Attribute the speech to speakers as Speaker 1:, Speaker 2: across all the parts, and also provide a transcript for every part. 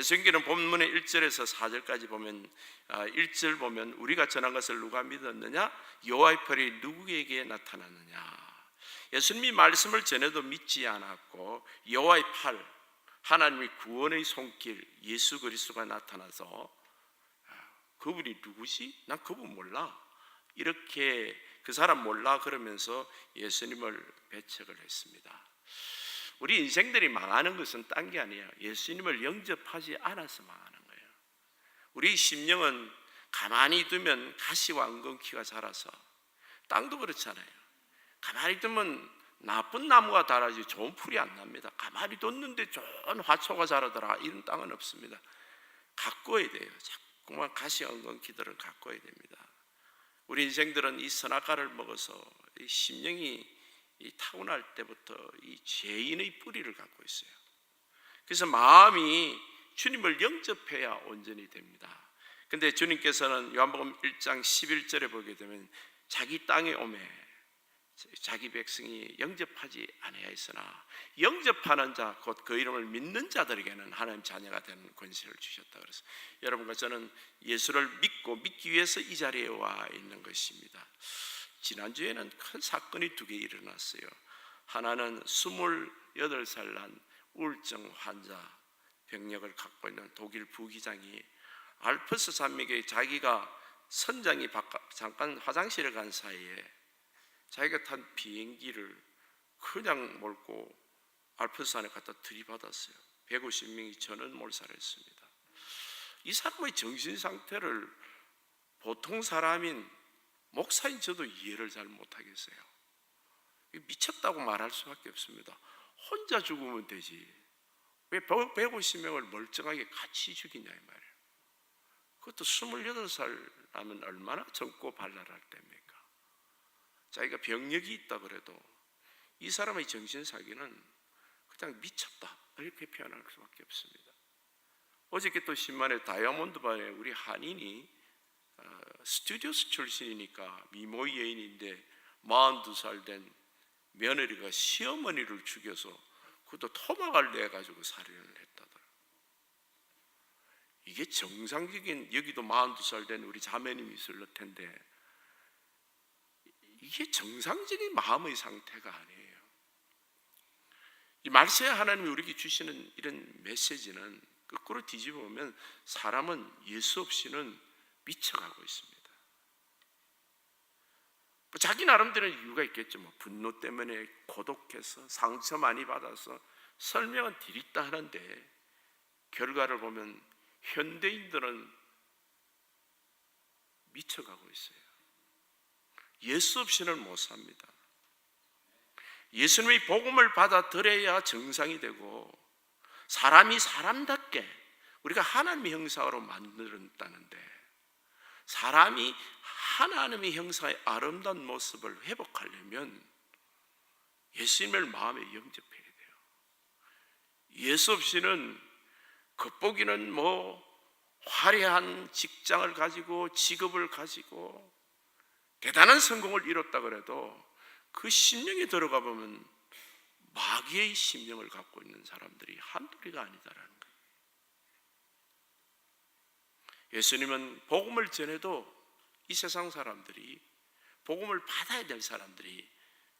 Speaker 1: 성경은 본문의 1절에서 4절까지 보면 1절 보면 우리가 전한 것을 누가 믿었느냐? 여호와의 팔이 누구에게 나타났느냐? 예수님이 말씀을 전해도 믿지 않았고 여호와의 팔, 하나님의 구원의 손길 예수 그리스도가 나타나서 그분이 누구지? 난 그분 몰라. 이렇게 그 사람 몰라 그러면서 예수님을 배척을 했습니다. 우리 인생들이 망하는 것은 딴 게 아니에요. 예수님을 영접하지 않아서 망하는 거예요. 우리 심령은 가만히 두면 가시와 엉겅퀴가 자라서, 땅도 그렇잖아요. 가만히 두면 나쁜 나무가 자라지 좋은 풀이 안 납니다. 가만히 뒀는데 좋은 화초가 자라더라, 이런 땅은 없습니다. 가꿔야 돼요. 자꾸만 가시와 엉겅퀴들을 가꿔야 됩니다. 우리 인생들은 이 선악과를 먹어서 이 심령이 이 타고날 때부터 이 죄인의 뿌리를 갖고 있어요. 그래서 마음이 주님을 영접해야 온전히 됩니다. 근데 주님께서는 요한복음 1장 11절에 보게 되면 자기 땅에 오매 자기 백성이 영접하지 아니하였으나 영접하는 자, 곧 그 이름을 믿는 자들에게는 하나님 자녀가 되는 권세를 주셨다. 그래서 여러분과 저는 예수를 믿고 믿기 위해서 이 자리에 와 있는 것입니다. 지난주에는 큰 사건이 2개 일어났어요. 하나는 28살 난 우울증 환자 병력을 갖고 있는 독일 부기장이 알프스 산맥에 자기가 선장이 잠깐 화장실에 간 사이에 자기가 탄 비행기를 그냥 몰고 알프스산에 갖다 들이받았어요. 150명이 전원 몰살했습니다. 이 사람의 정신 상태를 보통 사람인 목사인 저도 이해를 잘 못하겠어요. 미쳤다고 말할 수밖에 없습니다. 혼자 죽으면 되지 왜 150명을 멀쩡하게 같이 죽이냐 이 말이에요. 그것도 28살 하면 얼마나 젊고 발랄할 때입니까? 자기가 병력이 있다 그래도 이 사람의 정신사기는 그냥 미쳤다 이렇게 표현할 수밖에 없습니다. 어저께 또 신문에 다이아몬드바에 우리 한인이 스튜디오스 출신이니까 미모 여인인데 42살 된 며느리가 시어머니를 죽여서 그것도 토막을 내가지고 살인을 했다더라. 이게 정상적인, 여기도 42살 된 우리 자매님이 있을 텐데 이게 정상적인 마음의 상태가 아니에요. 이 말세 하나님이 우리에게 주시는 이런 메시지는 거꾸로 뒤집어 보면 사람은 예수 없이는 미쳐가고 있습니다. 자기 나름대로 이유가 있겠죠. 분노 때문에 고독해서 상처 많이 받아서 설명은 드립다 하는데 결과를 보면 현대인들은 미쳐가고 있어요. 예수 없이는 못 삽니다. 예수님의 복음을 받아들여야 정상이 되고 사람이 사람답게 우리가 하나님의 형상으로 만들었다는데 사람이 하나님의 형상의 아름다운 모습을 회복하려면 예수님을 마음에 영접해야 돼요. 예수 없이는 겉보기는 화려한 직장을 가지고 직업을 가지고 대단한 성공을 이뤘다 그래도 그 심령에 들어가 보면 마귀의 심령을 갖고 있는 사람들이 한둘이가 아니다라는 거예요. 예수님은 복음을 전해도 이 세상 사람들이 복음을 받아야 될 사람들이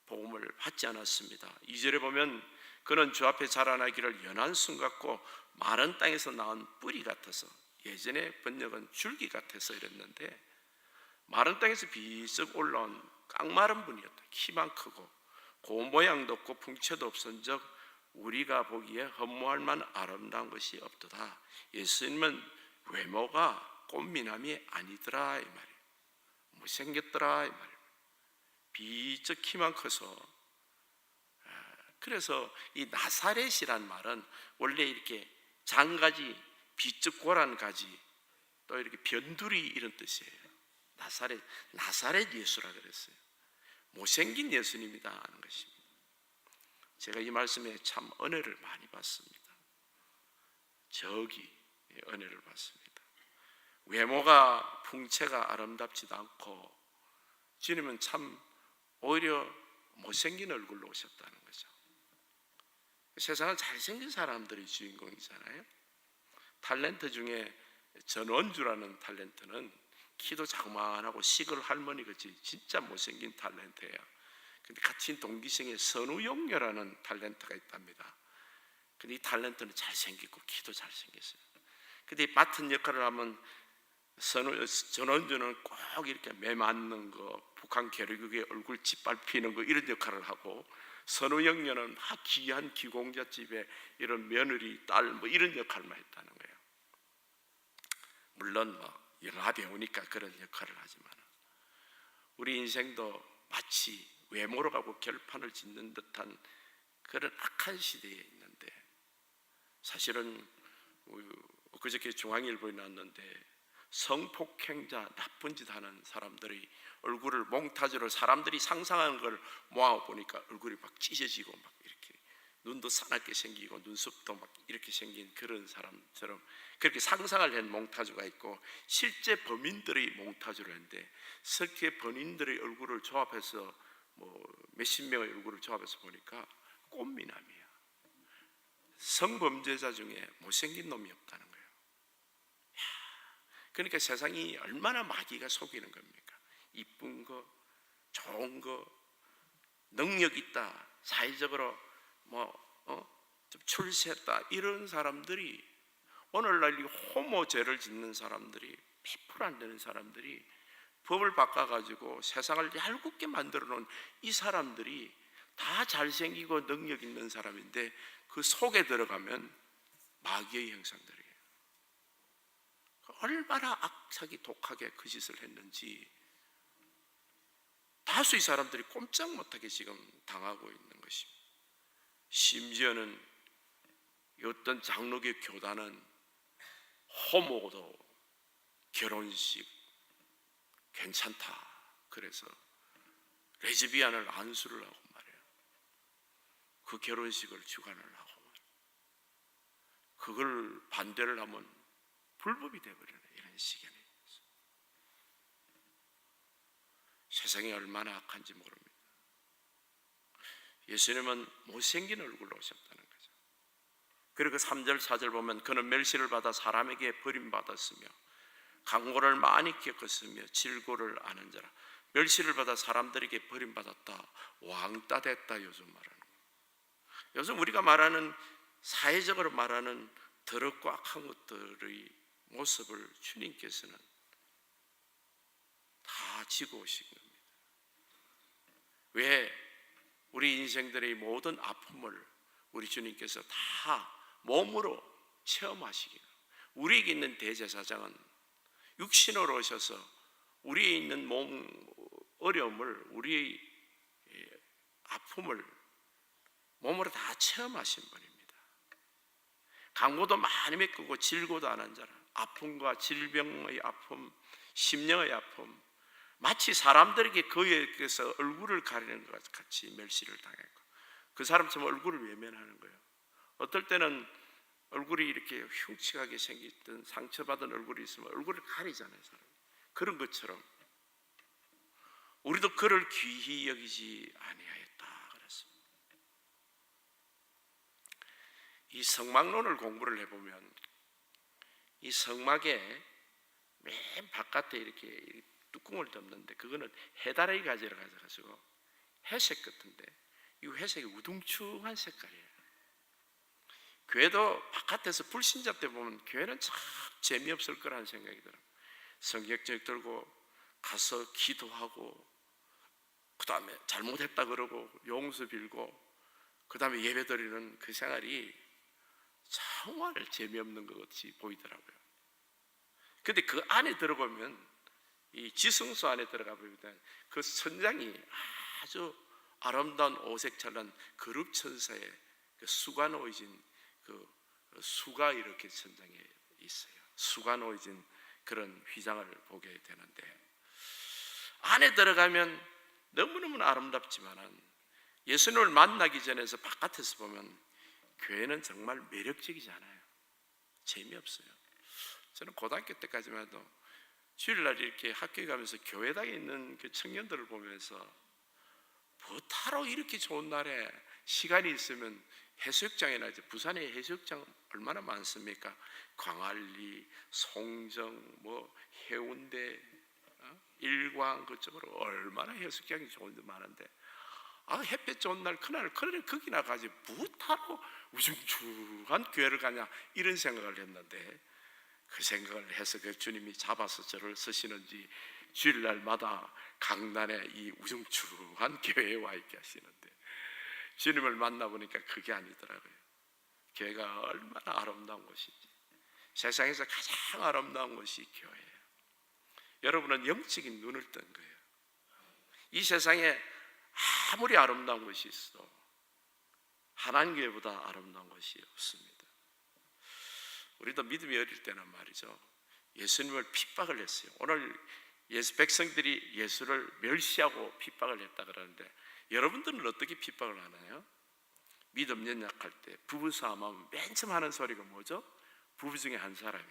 Speaker 1: 복음을 받지 않았습니다. 2절에 보면 그는 주 앞에 자라나기를 연한 순 같고 마른 땅에서 나온 뿌리 같아서, 예전에 번역은 줄기 같아서 이랬는데 마른 땅에서 비쩍 올라온 깡마른 분이었다. 키만 크고 고운 모양도 없고 풍채도 없은즉 우리가 보기에 흠모할 만한 아름다운 것이 없도다. 예수님은 외모가 꽃미남이 아니더라 이 말이에요. 못생겼더라 이 말이에요. 비쩍 키만 커서. 그래서 이 나사렛이란 말은 원래 이렇게 장가지, 비쩍 고란 가지, 또 이렇게 변두리 이런 뜻이에요. 나사렛 예수라 그랬어요. 못생긴 예수님이다 하는 것입니다. 제가 이 말씀에 참 은혜를 많이 받습니다. 저기 은혜를 받습니다. 외모가 풍채가 아름답지도 않고 주님은 참 오히려 못생긴 얼굴로 오셨다는 거죠. 세상은 잘생긴 사람들이 주인공이잖아요. 탤런트 중에 전원주라는 탤런트는 키도 자그만하고 시골 할머니 같이 진짜 못생긴 탤런트예요. 근데 같은 동기생에 선우용녀라는 탤런트가 있답니다. 근데 이 탤런트는 잘생기고 키도 잘생겼어요. 근데 맡은 역할을 하면 전원주는 꼭 이렇게 매 맞는 거, 북한 괴뢰국의 얼굴 짓밟히는 거 이런 역할을 하고, 선우영녀는 막 귀한 기공자집에 이런 며느리, 딸 뭐 이런 역할만 했다는 거예요. 물론 뭐 영화 배우니까 그런 역할을 하지만 우리 인생도 마치 외모로 가고 결판을 짓는 듯한 그런 악한 시대에 있는데, 사실은 그저께 중앙일보에 나왔는데 성폭행자, 나쁜 짓 하는 사람들이 얼굴을 몽타주로 사람들이 상상하는 걸 모아보니까 얼굴이 막 찢어지고 막 이렇게 눈도 싸납게 생기고 눈썹도 막 이렇게 생긴 그런 사람처럼 그렇게 상상을 한 몽타주가 있고, 실제 범인들이 몽타주를 했는데 실제 범인들의 얼굴을 조합해서 뭐 몇십 명의 얼굴을 조합해서 보니까 꽃미남이야. 성범죄자 중에 못생긴 놈이 없다는 거예요. 그러니까 세상이 얼마나 마귀가 속이는 겁니까? 이쁜 거, 좋은 거, 능력 있다, 사회적으로 좀 출세했다 이런 사람들이, 오늘날 이 호모죄를 짓는 사람들이, 100% 안 되는 사람들이 법을 바꿔가지고 세상을 얄궂게 만들어 놓은 이 사람들이 다 잘생기고 능력 있는 사람인데 그 속에 들어가면 마귀의 형상들이에요. 얼마나 악하게 독하게 그 짓을 했는지 다수의 사람들이 꼼짝 못하게 지금 당하고 있는 것입니다. 심지어는 어떤 장로교 교단은 호모도 결혼식 괜찮다 그래서 레즈비안을 안수를 하고 말이에요. 그 결혼식을 주관을 하고 말이에요. 그걸 반대를 하면 불법이 되어버리는 이런 시기에 세상이 얼마나 악한지 모릅니다. 예수님은 못생긴 얼굴로 오셨다는 거죠. 그리고 3절 4절 보면 그는 멸시를 받아 사람에게 버림받았으며 강고를 많이 겪었으며 질고를 아는 자라. 멸시를 받아 사람들에게 버림받았다, 왕따 됐다 요즘 말하는 거예요. 요즘 우리가 말하는 사회적으로 말하는 더럽고 악한 것들의 모습을 주님께서는 다 지고 오신 겁니다. 왜? 우리 인생들의 모든 아픔을 우리 주님께서 다 몸으로 체험하시기로, 우리에게 있는 대제사장은 육신으로 오셔서 우리에 있는 몸 어려움을, 우리의 아픔을 몸으로 다 체험하신 분입니다. 강고도 많이 메꾸고 질고도 안 한 자라. 아픔과 질병의 아픔, 심령의 아픔, 마치 사람들에게 그에게서 얼굴을 가리는 것 같이 멸시를 당했고, 그 사람처럼 얼굴을 외면하는 거예요. 어떨 때는 얼굴이 이렇게 흉측하게 생겼던 상처받은 얼굴이 있으면 얼굴을 가리잖아요, 사람. 그런 것처럼 우리도 그를 귀히 여기지 아니하였다 그랬습니다. 이 성막론을 공부를 해보면 이 성막에 맨 바깥에 이렇게 뚜껑을 덮는데 그거는 해다라기 가지를 가져가지고 회색 같은데 이 회색이 우둥충한 색깔이에요. 교회도 바깥에서 불신자 때 보면 교회는 참 재미없을 거라는 생각이 들어요. 성경책 들고 가서 기도하고 그 다음에 잘못했다 그러고 용서 빌고 그 다음에 예배 드리는 그 생활이 정말 재미없는 것 같이 보이더라고요. 근데 그 안에 들어보면 이 지성소 안에 들어가 보면 그 천장이 아주 아름다운 오색찬란 그룹천사의 그 수가 놓여진 그 수가 이렇게 천장에 있어요. 수가 놓여진 그런 휘장을 보게 되는데, 안에 들어가면 너무너무 아름답지만은 예수님을 만나기 전에서 바깥에서 보면 교회는 정말 매력적이지 않아요. 재미없어요. 저는 고등학교 때까지만 해도 주일날 이렇게 학교에 가면서 교회당에 있는 그 청년들을 보면서 뭐하러 이렇게 좋은 날에 시간이 있으면 해수욕장이나 이제 부산에 해수욕장 얼마나 많습니까? 광안리, 송정, 뭐 해운대, 일광 그쪽으로 얼마나 해수욕장이 좋은 데 많은데, 햇볕 좋은 날 그날 거기나 가지 무타로 우중충한 교회를 가냐 이런 생각을 했는데, 그 생각을 해서 그 주님이 잡아서 저를 쓰시는지 주일날마다 강단에 이 우중충한 교회에 와 있게 하시는데, 주님을 만나보니까 그게 아니더라고요. 교회가 얼마나 아름다운 곳인지, 세상에서 가장 아름다운 곳이 교회예요. 여러분은 영적인 눈을 뜬 거예요. 이 세상에 아무리 아름다운 것이 있어도 하나님 교회보다 아름다운 것이 없습니다. 우리도 믿음이 어릴 때는 말이죠, 예수님을 핍박을 했어요. 오늘 백성들이 예수를 멸시하고 핍박을 했다 그러는데, 여러분들은 어떻게 핍박을 하나요? 믿음 연약할 때 부부싸움하면 맨 처음 하는 소리가 뭐죠? 부부 중에 한 사람이,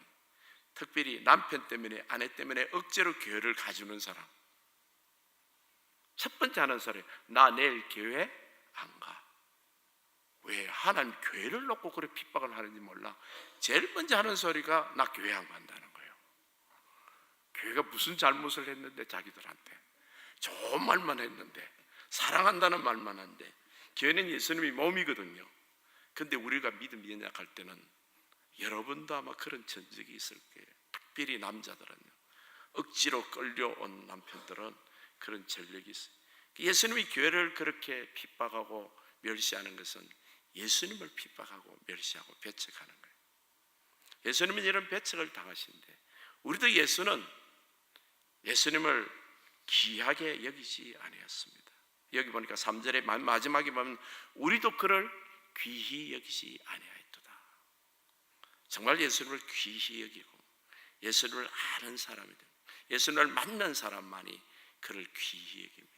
Speaker 1: 특별히 남편 때문에 아내 때문에 억지로 교회를 가주는 사람, 첫 번째 하는 소리, 나 내일 교회 안 가. 왜? 하나님 교회를 놓고 그렇게 핍박을 하는지 몰라. 제일 먼저 하는 소리가 나 교회 안 간다는 거예요. 교회가 무슨 잘못을 했는데, 자기들한테 좋은 말만 했는데, 사랑한다는 말만 한데, 교회는 예수님이 몸이거든요. 근데 우리가 믿음이 연약할 때는, 여러분도 아마 그런 전적이 있을 거예요. 특별히 남자들은요, 억지로 끌려온 남편들은 그런 전력이 있어요. 예수님이 교회를 그렇게 핍박하고 멸시하는 것은 예수님을 핍박하고 멸시하고 배척하는 거예요. 예수님은 이런 배척을 당하신데, 우리도 예수님을 귀하게 여기지 아니었습니다. 여기 보니까 3절에 마지막에 보면 우리도 그를 귀히 여기지 아니하였도다. 정말 예수님을 귀히 여기고 예수님을 아는 사람이 되고 예수님을 만난 사람만이 그를 귀히 여깁니다.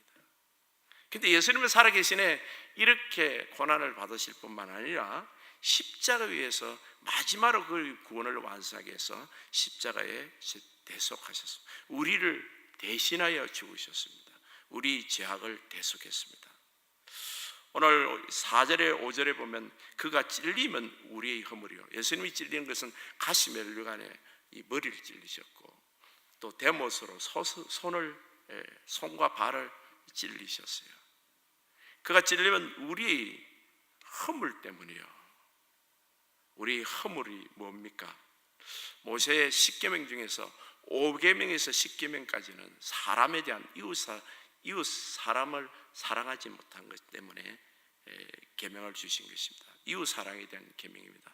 Speaker 1: 근데 예수님은 살아계시네 이렇게 고난을 받으실 뿐만 아니라 십자가 위에서 마지막으로 그 구원을 완성하기 위해서 십자가에 대속하셨습니다. 우리를 대신하여 죽으셨습니다. 우리 죄악을 대속했습니다. 오늘 4절에 5절에 보면 그가 찔리면 우리의 허물이요. 예수님이 찔리는 것은 가시면류관에 이 머리를 찔리셨고, 또 대못으로 손과 발을 찔리셨어요. 그가 찔리면 우리의 허물 때문이요. 우리의 허물이 뭡니까? 모세의 10계명 중에서 5계명에서 10계명까지는 사람에 대한 이웃 사람을 사랑하지 못한 것 때문에 계명을 주신 것입니다. 이웃 사랑에 대한 계명입니다.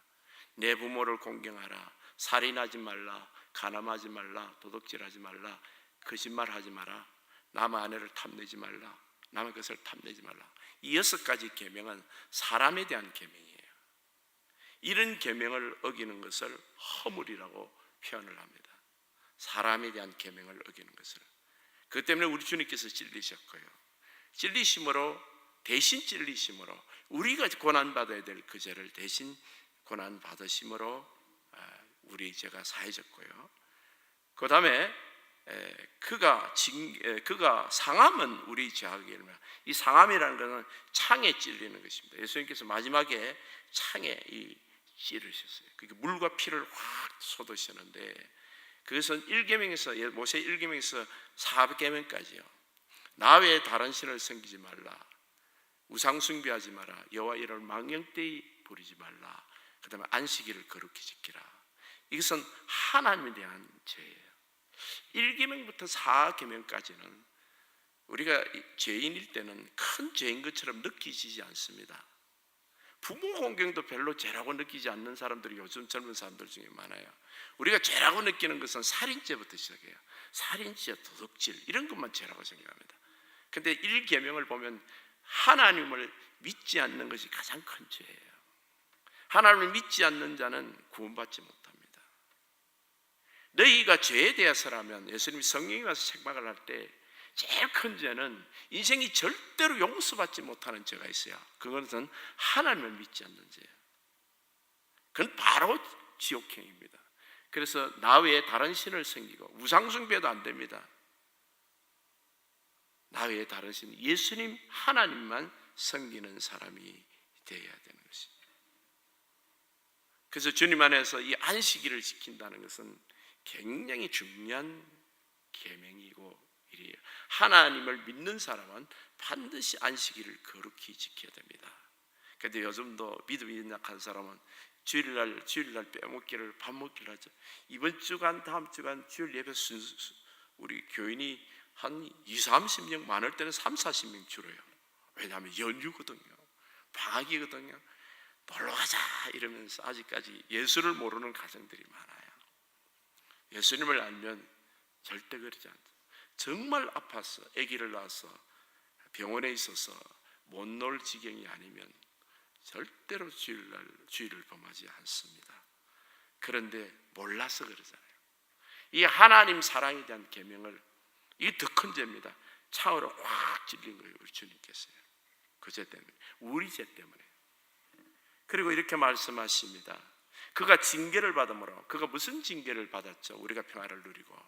Speaker 1: 내 부모를 공경하라, 살인하지 말라, 간음하지 말라, 도둑질하지 말라, 거짓말하지 마라, 남의 아내를 탐내지 말라, 남의 것을 탐내지 말라. 이 6가지 계명은 사람에 대한 계명이에요. 이런 계명을 어기는 것을 허물이라고 표현을 합니다. 사람에 대한 계명을 어기는 것을. 그 때문에 우리 주님께서 찔리셨고요, 대신 찔리심으로 우리가 고난받아야 될 그 죄를 대신 고난받으심으로 우리 죄가 사해졌고요. 그 다음에 그가 상함은 우리 죄악이 일면, 이 상함이라는 것은 창에 찔리는 것입니다. 예수님께서 마지막에 창에 찌르셨어요. 그러니까 물과 피를 확 쏟으셨는데, 그것은 1계명에서 모세 1계명에서 4계명까지요. 나 외에 다른 신을 섬기지 말라, 우상 숭배하지 마라, 여호와 이름을 망령되이 부르지 말라, 그 다음에 안식일을 거룩히 지키라. 이것은 하나님에 대한 죄예요. 1계명부터 4계명까지는 우리가 죄인일 때는 큰 죄인 것처럼 느끼지 않습니다. 부모 공경도 별로 죄라고 느끼지 않는 사람들이 요즘 젊은 사람들 중에 많아요. 우리가 죄라고 느끼는 것은 살인죄부터 시작해요. 살인죄, 도둑질 이런 것만 죄라고 생각합니다. 근데 1계명을 보면 하나님을 믿지 않는 것이 가장 큰 죄예요. 하나님을 믿지 않는 자는 구원받지 못합니다. 너희가 죄에 대해서라면, 예수님이 성령이 와서 책망을 할 때 제일 큰 죄는 인생이 절대로 용서받지 못하는 죄가 있어요. 그것은 하나님을 믿지 않는 죄예요. 그건 바로 지옥행입니다. 그래서 나 외에 다른 신을 섬기고 우상숭배도 안 됩니다. 나 외에 다른 신, 예수님 하나님만 섬기는 사람이 되어야 되는 것입니다. 그래서 주님 안에서 이 안식일을 지킨다는 것은 굉장히 중요한 계명이고 일이에요. 하나님을 믿는 사람은 반드시 안식일을 거룩히 지켜야 됩니다. 그런데 요즘도 믿음이 약한 사람은 주일날 빼먹기를 밥 먹기를 하죠. 이번 주간 다음 주간 주일 예배 우리 교인이 한 20-30명, 많을 때는 30-40명 줄어요. 왜냐하면 연휴거든요, 방학이거든요. 놀러가자 이러면서 아직까지 예수를 모르는 가정들이 많아요. 예수님을 알면 절대 그러지 않죠. 정말 아파서 아기를 낳아서 병원에 있어서 못 놀 지경이 아니면 절대로 주일을 범하지 않습니다. 그런데 몰라서 그러잖아요. 이 하나님 사랑에 대한 계명을, 이게 더 큰 죄입니다. 창으로 확 찔린 거예요, 우리 주님께서요. 그 죄 때문에, 우리 죄 때문에. 그리고 이렇게 말씀하십니다. 그가 징계를 받음으로, 그가 무슨 징계를 받았죠? 우리가 평화를 누리고,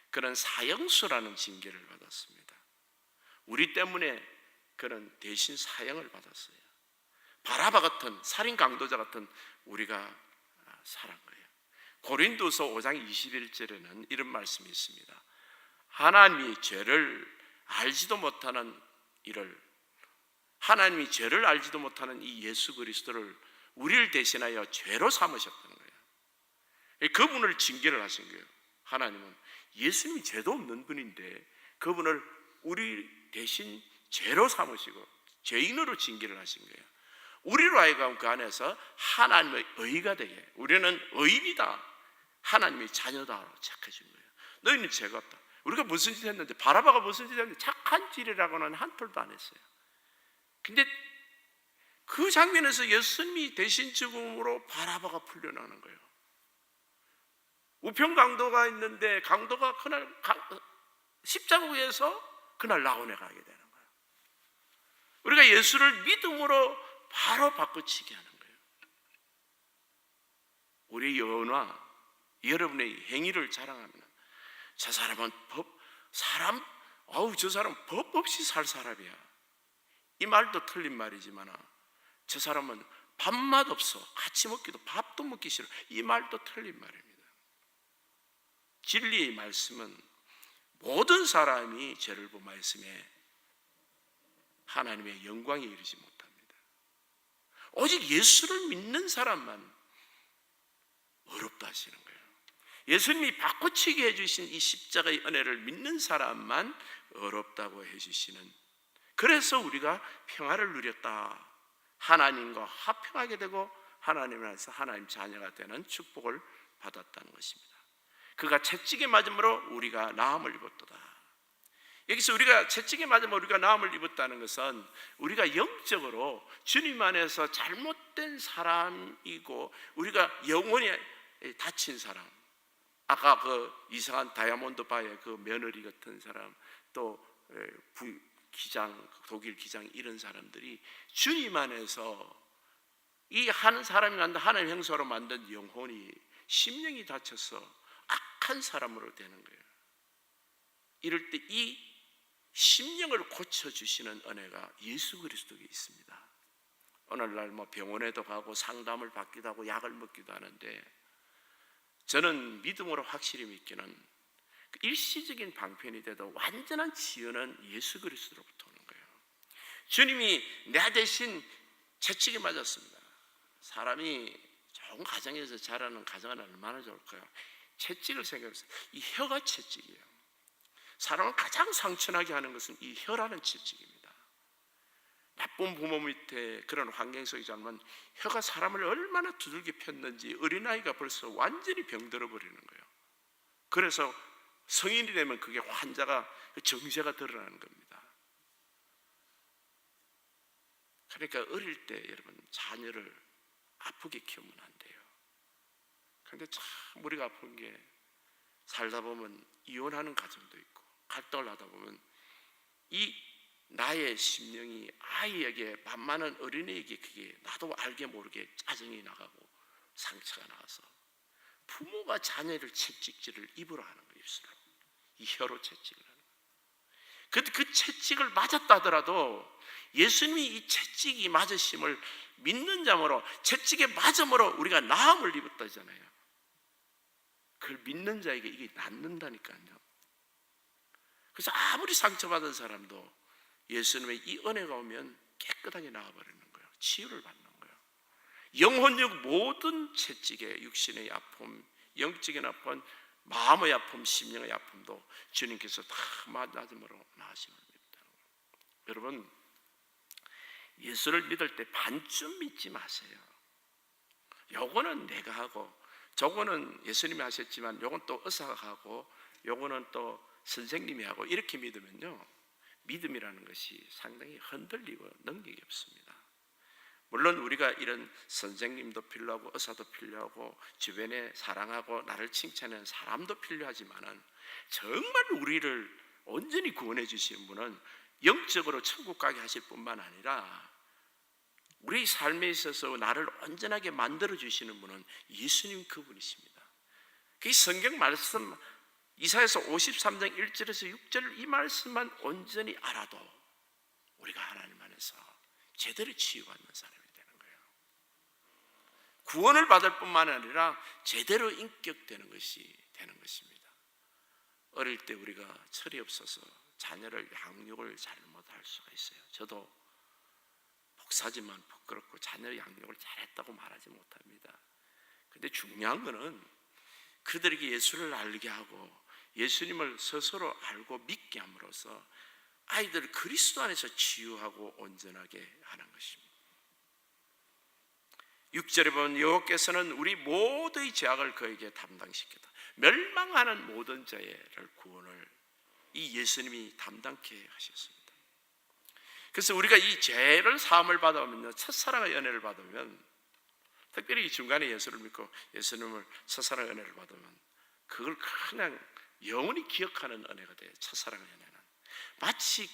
Speaker 1: 그는 사형수라는 징계를 받았습니다. 우리 때문에 그는 대신 사형을 받았어요. 바라바 같은 살인 강도자 같은 우리가 살한 거예요. 고린도서 5장 21절에는 이런 말씀이 있습니다. 하나님이 죄를 알지도 못하는 하나님이 죄를 알지도 못하는 이 예수 그리스도를 우리를 대신하여 죄로 삼으셨다는 거예요. 그분을 징계를 하신 거예요. 하나님은 예수님이 죄도 없는 분인데 그분을 우리 대신 죄로 삼으시고 죄인으로 징계를 하신 거예요. 우리로 하여금 그 안에서 하나님의 의가 되게, 우리는 의인이다, 하나님의 자녀다라고 착해 준 거예요. 너희는 죄가 없다. 우리가 무슨 짓 했는데, 바라바가 무슨 짓 했는데 착한 짓이라고는 한풀도 안 했어요. 근데 그 장면에서 예수님이 대신 죽음으로 바라바가 풀려나는 거예요. 우편 강도가 있는데 강도가 그날 십자가 위에서 그날 나오내 가게 되는 거예요. 우리가 예수를 믿음으로 바로 바꿔치기 하는 거예요. 우리 연화, 여러분의 행위를 자랑하면 저 사람은 저 사람 법 없이 살 사람이야, 이 말도 틀린 말이지만 저 사람은 밥맛 없어, 같이 먹기도 밥도 먹기 싫어, 이 말도 틀린 말입니다. 진리의 말씀은 모든 사람이 죄를 범하였음에 하나님의 영광에 이르지 못합니다. 오직 예수를 믿는 사람만 어렵다 하시는 거예요. 예수님이 바꿔치기 해주신 이 십자가의 은혜를 믿는 사람만 어렵다고 해주시는, 그래서 우리가 평화를 누렸다, 하나님과 화평하게 되고 하나님 안에서 하나님 자녀가 되는 축복을 받았다는 것입니다. 그가 채찍에 맞음으로 우리가 나음을 입었도다. 여기서 우리가 채찍에 맞으면 우리가 나음을 입었다는 것은 우리가 영적으로 주님 안에서 잘못된 사람이고, 우리가 영혼이 다친 사람, 아까 그 이상한 다이아몬드 바의 그 며느리 같은 사람, 또 독일 기장, 이런 사람들이 주님 안에서 이 한 사람이 만든 하나님 형상으로 만든 영혼이, 심령이 다쳐서 악한 사람으로 되는 거예요. 이럴 때 이 심령을 고쳐주시는 은혜가 예수 그리스도에 있습니다. 오늘날 병원에도 가고 상담을 받기도 하고 약을 먹기도 하는데, 저는 믿음으로 확실히 믿기는 일시적인 방편이 돼도 완전한 치유는 예수 그리스도로부터 오는 거예요. 주님이 내 대신 채찍에 맞았습니다. 사람이 좋은 가정에서 자라는 가정은 얼마나 좋을까요? 채찍을 생각해보세요. 이 혀가 채찍이에요. 사람을 가장 상처나게 하는 것은 이 혀라는 채찍입니다. 나쁜 부모 밑에 그런 환경 속에 자라면 혀가 사람을 얼마나 두들겨 폈는지 어린아이가 벌써 완전히 병들어 버리는 거예요. 그래서 성인이 되면 그게 환자가, 정죄가 드러나는 겁니다. 그러니까 어릴 때 여러분 자녀를 아프게 키우면 안 돼요. 그런데 참 우리가 아픈 게, 살다 보면 이혼하는 가정도 있고 갈등을 하다 보면 이 나의 심령이 아이에게, 만만한 어린이에게 그게 나도 알게 모르게 짜증이 나가고 상처가 나서 부모가 자녀를 채찍질을 입으로 하는 거예요. 입술로, 이 혀로 채찍을 하는 거예요. 그 채찍을 맞았다 하더라도 예수님이 이 채찍이 맞으심을 믿는 자므로, 채찍에 맞음으로 우리가 나음을 입었다잖아요. 그걸 믿는 자에게 이게 낫는다니까요. 그래서 아무리 상처받은 사람도 예수님의 이 은혜가 오면 깨끗하게 나아버리는 거예요. 치유를 받는 거예요. 영혼적 모든 채찍에 육신의 아픔, 영적인 아픔, 마음의 아픔, 심령의 아픔도 주님께서 다 맞음으로 나으심을 믿다는 거예요. 여러분, 예수를 믿을 때 반쯤 믿지 마세요. 요거는 내가 하고, 저거는 예수님이 하셨지만 요건 또 의사가 하고, 요거는 또 선생님이 하고, 이렇게 믿으면요, 믿음이라는 것이 상당히 흔들리고 능력이 없습니다. 물론 우리가 이런 선생님도 필요하고 의사도 필요하고 주변에 사랑하고 나를 칭찬하는 사람도 필요하지만은, 정말 우리를 온전히 구원해 주시는 분은 영적으로 천국 가게 하실 뿐만 아니라 우리 삶에 있어서 나를 온전하게 만들어 주시는 분은 예수님 그분이십니다. 그 성경 말씀 이사야서 53장 1절에서 6절 이 말씀만 온전히 알아도 우리가 하나님 안에서 제대로 치유받는 사람이 되는 거예요. 구원을 받을 뿐만 아니라 제대로 인격되는 것이 되는 것입니다. 어릴 때 우리가 철이 없어서 자녀를 양육을 잘못할 수가 있어요. 저도 목사지만 부끄럽고 자녀 양육을 잘했다고 말하지 못합니다. 근데 중요한 거는 그들에게 예수를 알게 하고 예수님을 스스로 알고 믿게 함으로써 아이들을 그리스도 안에서 치유하고 온전하게 하는 것입니다. 6절에 보면 여호와께서는 우리 모두의 죄악을 그에게 담당시켰다. 멸망하는 모든 자를 구원을 이 예수님이 담당케 하셨습니다. 그래서 우리가 이 죄를 사함을 받으면요, 첫사랑의 은혜를 받으면, 특별히 이 중간에 예수를 믿고 예수님을 첫사랑의 은혜를 받으면 그걸 그냥 영원히 기억하는 은혜가 돼요. 첫사랑의 은혜는 마치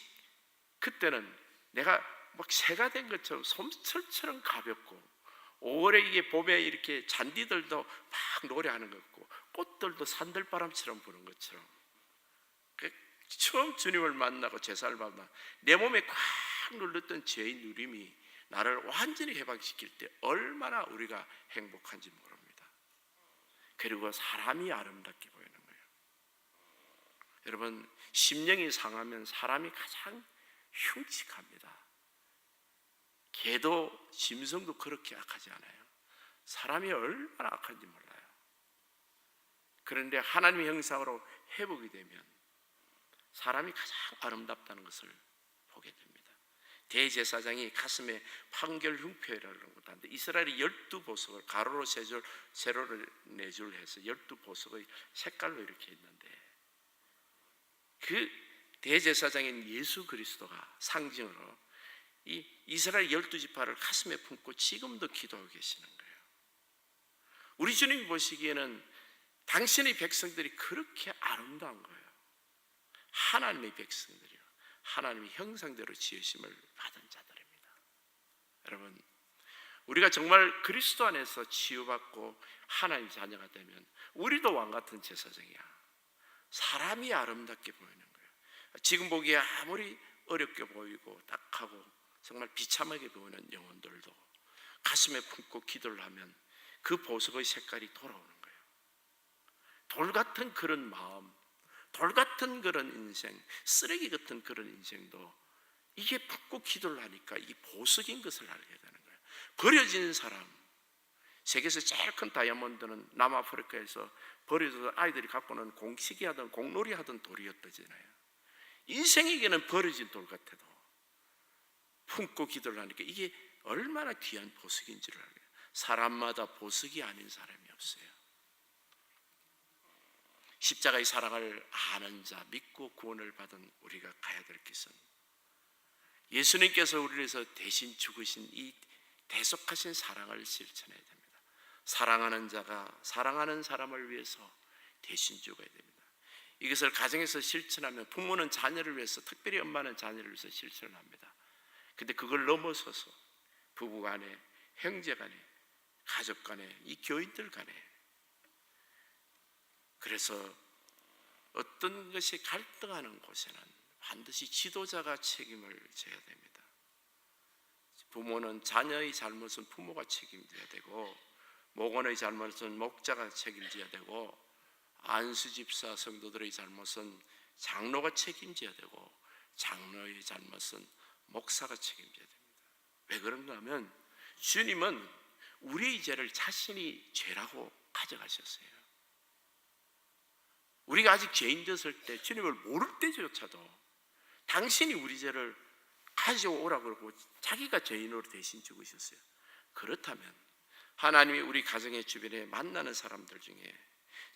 Speaker 1: 그때는 내가 막 새가 된 것처럼 솜철처럼 가볍고, 5월에 이게 봄에 이렇게 잔디들도 막 노래하는 것 같고 꽃들도 산들바람처럼 부는 것처럼, 처음 주님을 만나고 제사를 받나 내 몸에 꽉 눌렀던 죄의 누림이 나를 완전히 해방시킬 때 얼마나 우리가 행복한지 모릅니다. 그리고 사람이 아름답게 보이는 거예요. 여러분, 심령이 상하면 사람이 가장 흉측합니다. 개도 짐승도 그렇게 악하지 않아요. 사람이 얼마나 악한지 몰라요. 그런데 하나님의 형상으로 회복이 되면 사람이 가장 아름답다는 것을 보게 됩니다. 대제사장이 가슴에 판결 흉표라는 것도 하는데, 이스라엘이 12보석을 가로로 세줄, 세로를 네줄 해서 12보석의 색깔로 이렇게 있는데, 그 대제사장인 예수 그리스도가 상징으로 이 이스라엘 12지파를 가슴에 품고 지금도 기도하고 계시는 거예요. 우리 주님이 보시기에는 당신의 백성들이 그렇게 아름다운 거예요. 하나님의 백성들이요, 하나님의 형상대로 지으심을 받은 자들입니다. 여러분, 우리가 정말 그리스도 안에서 치유받고 하나님의 자녀가 되면 우리도 왕같은 제사장이야. 사람이 아름답게 보이는 거예요. 지금 보기에 아무리 어렵게 보이고 딱하고 정말 비참하게 보이는 영혼들도 가슴에 품고 기도를 하면 그 보석의 색깔이 돌아오는 거예요. 돌 같은 그런 마음, 돌 같은 그런 인생, 쓰레기 같은 그런 인생도 이게 품고 기도를 하니까 이 보석인 것을 알게 되는 거예요. 버려진 사람, 세계에서 제일 큰 다이아몬드는 남아프리카에서 버려져서 아이들이 갖고는 공시기 하던 공놀이 하던 돌이었다잖아요. 인생에게는 버려진 돌 같아도 품고 기도를 하니까 이게 얼마나 귀한 보석인지를 알게 돼요. 사람마다 보석이 아닌 사람이 없어요. 십자가의 사랑을 아는 자, 믿고 구원을 받은 우리가 가야 될 길은 예수님께서 우리를 위해서 대신 죽으신 이 대속하신 사랑을 실천해야 됩니다. 사랑하는 자가 사랑하는 사람을 위해서 대신 죽어야 됩니다. 이것을 가정에서 실천하면, 부모는 자녀를 위해서, 특별히 엄마는 자녀를 위해서 실천을 합니다. 근데 그걸 넘어서서 부부 간에, 형제 간에, 가족 간에, 이 교인들 간에, 그래서 어떤 것이 갈등하는 곳에는 반드시 지도자가 책임을 져야 됩니다. 부모는 자녀의 잘못은 부모가 책임져야 되고, 목원의 잘못은 목자가 책임져야 되고, 안수집사 성도들의 잘못은 장로가 책임져야 되고, 장로의 잘못은 목사가 책임져야 됩니다. 왜 그런가 하면 주님은 우리의 죄를 자신이 죄라고 가져가셨어요. 우리가 아직 죄인 되었을 때, 주님을 모를 때조차도 당신이 우리 죄를 가져오라고 그러고 자기가 죄인으로 대신 죽으셨어요. 그렇다면 하나님이 우리 가정의 주변에 만나는 사람들 중에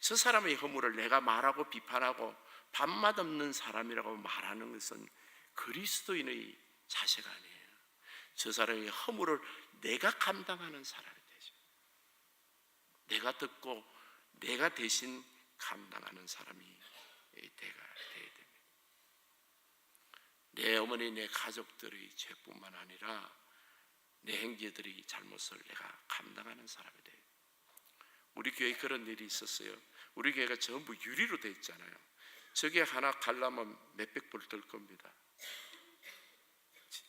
Speaker 1: 저 사람의 허물을 내가 말하고 비판하고 밥맛 없는 사람이라고 말하는 것은 그리스도인의 자세가 아니에요. 저 사람의 허물을 내가 감당하는 사람이 되죠. 내가 듣고 내가 대신 감당하는 사람이 돼야 됩니다. 내 어머니, 내 가족들의 죄뿐만 아니라 내 형제들의 잘못을 내가 감당하는 사람이 돼요. 우리 교회에 그런 일이 있었어요. 우리 교회가 전부 유리로 되어 있잖아요. 저게 하나 갈라면 몇백 불 들 겁니다.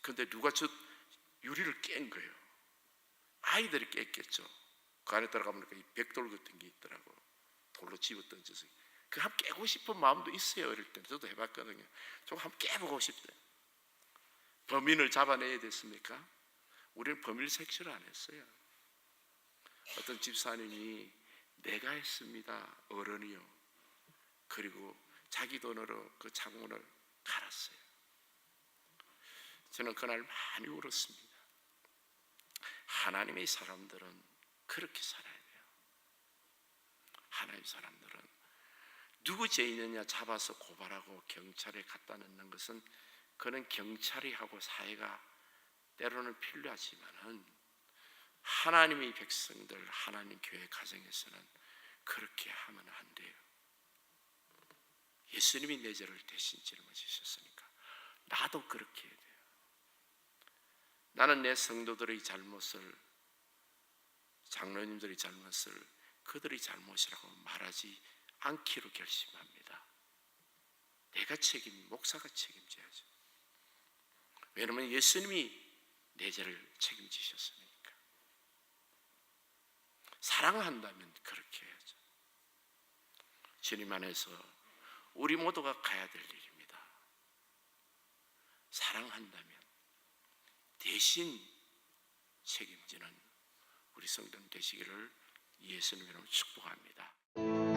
Speaker 1: 근데 누가 저 유리를 깬 거예요. 아이들이 깼겠죠. 그 안에 들어가면 이 벽돌 같은 게 있더라고. 돌로 집어 던져서. 그 한번 깨고 싶은 마음도 있어요. 어릴 때 저도 해봤거든요. 좀 한번 깨보고 싶대. 범인을 잡아내야 됐습니까? 우리는 범인 색출을 안 했어요. 어떤 집사님이 내가 했습니다, 어른이요. 그리고 자기 돈으로 그 창문을 갈았어요. 저는 그날 많이 울었습니다. 하나님의 사람들은 그렇게 살아야 돼요. 하나님의 사람들은 누구 죄인이냐 잡아서 고발하고 경찰에 갖다 놓는 것은 그는 경찰이 하고 사회가 때로는 필요하지만은 하나님의 백성들, 하나님 교회 가정에서는 그렇게 하면 안 돼요. 예수님이 내 죄를 대신 짊어지셨으니까 나도 그렇게 해야 돼요. 나는 내 성도들의 잘못을, 장로님들의 잘못을 그들의 잘못이라고 말하지 않기로 결심합니다. 내가 목사가 책임져야죠. 왜냐하면 예수님이 내 죄를 책임지셨으니까. 사랑한다면 그렇게 해야죠. 주님 안에서 우리 모두가 가야 될 일입니다. 사랑한다면 대신 책임지는 우리 성도님 되시기를 예수님 이름으로 축복합니다.